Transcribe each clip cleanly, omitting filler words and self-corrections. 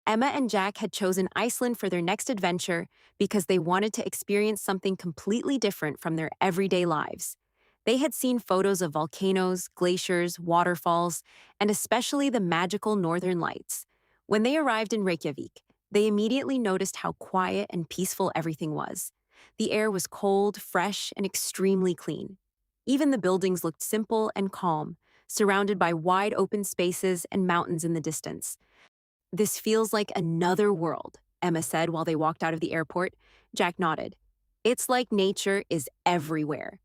Emma and Jack had chosen Iceland for their next adventure because they wanted to experience something completely different from their everyday lives. They had seen photos of volcanoes, glaciers, waterfalls, and especially the magical northern lights. When they arrived in Reykjavik, they immediately noticed how quiet and peaceful everything was. The air was cold, fresh, and extremely clean. Even the buildings looked simple and calm, surrounded by wide open spaces and mountains in the distance. This feels like another world, Emma said while they walked out of the airport. Jack nodded. It's like nature is everywhere.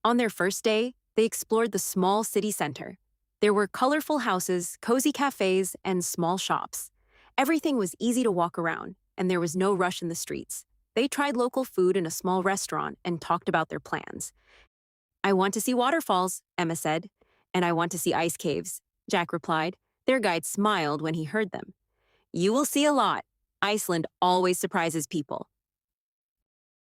On their first day, they explored the small city center. There were colorful houses, cozy cafes, and small shops. Everything was easy to walk around, and there was no rush in the streets. They tried local food in a small restaurant and talked about their plans. I want to see waterfalls, Emma said. And I want to see ice caves, Jack replied. Their guide smiled when he heard them. You will see a lot. Iceland always surprises people.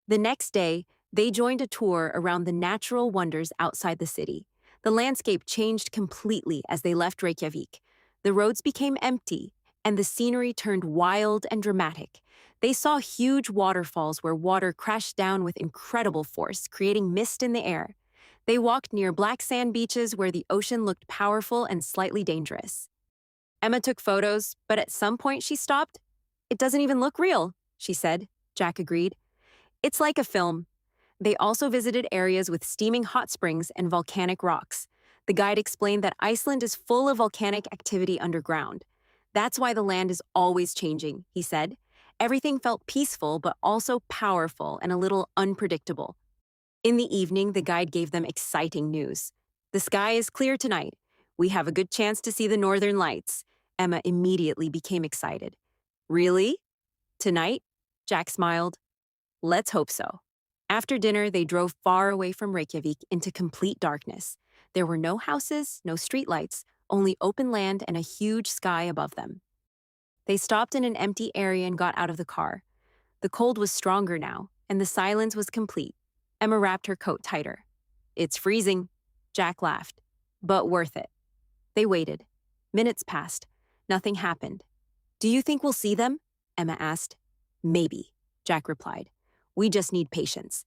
The next day, they joined a tour around the natural wonders outside the city. The landscape changed completely as they left Reykjavik. The roads became empty, and the scenery turned wild and dramatic. They saw huge waterfalls where water crashed down with incredible force, creating mist in the air. They walked near black sand beaches where the ocean looked powerful and slightly dangerous. Emma took photos, but at some point she stopped. It doesn't even look real, she said. Jack agreed. It's like a film. They also visited areas with steaming hot springs and volcanic rocks. The guide explained that Iceland is full of volcanic activity underground. That's why the land is always changing, he said. Everything felt peaceful, but also powerful and a little unpredictable. In the evening, the guide gave them exciting news. The sky is clear tonight. We have a good chance to see the northern lights. Emma immediately became excited. Really? Tonight? Jack smiled. Let's hope so. After dinner, they drove far away from Reykjavik into complete darkness. There were no houses, no streetlights, only open land and a huge sky above them. They stopped in an empty area and got out of the car. The cold was stronger now, and the silence was complete. Emma wrapped her coat tighter. It's freezing, Jack laughed, but worth it. They waited. Minutes passed. Nothing happened. Do you think we'll see them? Emma asked. Maybe, Jack replied. We just need patience.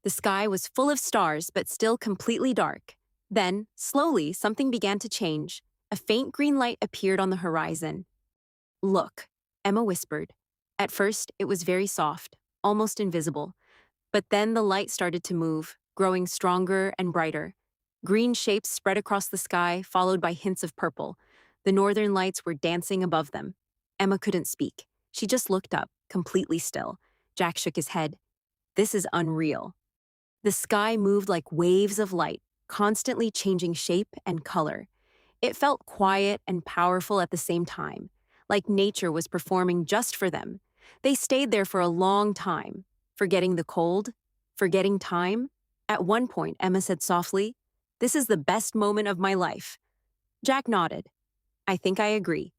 The sky was full of stars, but still completely dark. Then, slowly, something began to change. A faint green light appeared on the horizon. Look, Emma whispered. At first, it was very soft, almost invisible. But then the light started to move, growing stronger and brighter. Green shapes spread across the sky, followed by hints of purple. The northern lights were dancing above them. Emma couldn't speak. She just looked up, completely still. Jack shook his head. This is unreal. The sky moved like waves of light, constantly changing shape and color. It felt quiet and powerful at the same time, like nature was performing just for them. They stayed there for a long time, forgetting the cold, forgetting time. At one point, Emma said softly, "This is the best moment of my life." Jack nodded. I think I agree.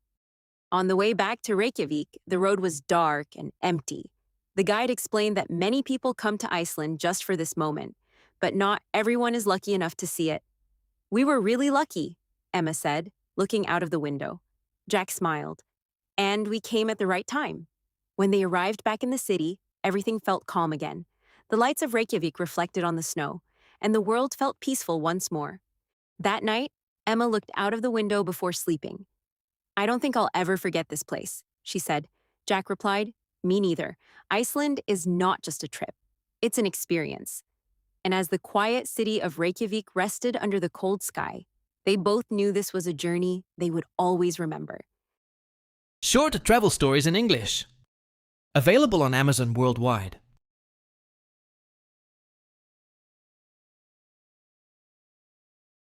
On the way back to Reykjavik, the road was dark and empty. The guide explained that many people come to Iceland just for this moment, but not everyone is lucky enough to see it. We were really lucky, Emma said, looking out of the window. Jack smiled. And we came at the right time. When they arrived back in the city, everything felt calm again. The lights of Reykjavik reflected on the snow, and the world felt peaceful once more. That night, Emma looked out of the window before sleeping. I don't think I'll ever forget this place, she said. Jack replied, Me neither. Iceland is not just a trip. It's an experience. And as the quiet city of Reykjavik rested under the cold sky, they both knew this was a journey they would always remember. Short travel stories in English. Available on Amazon worldwide.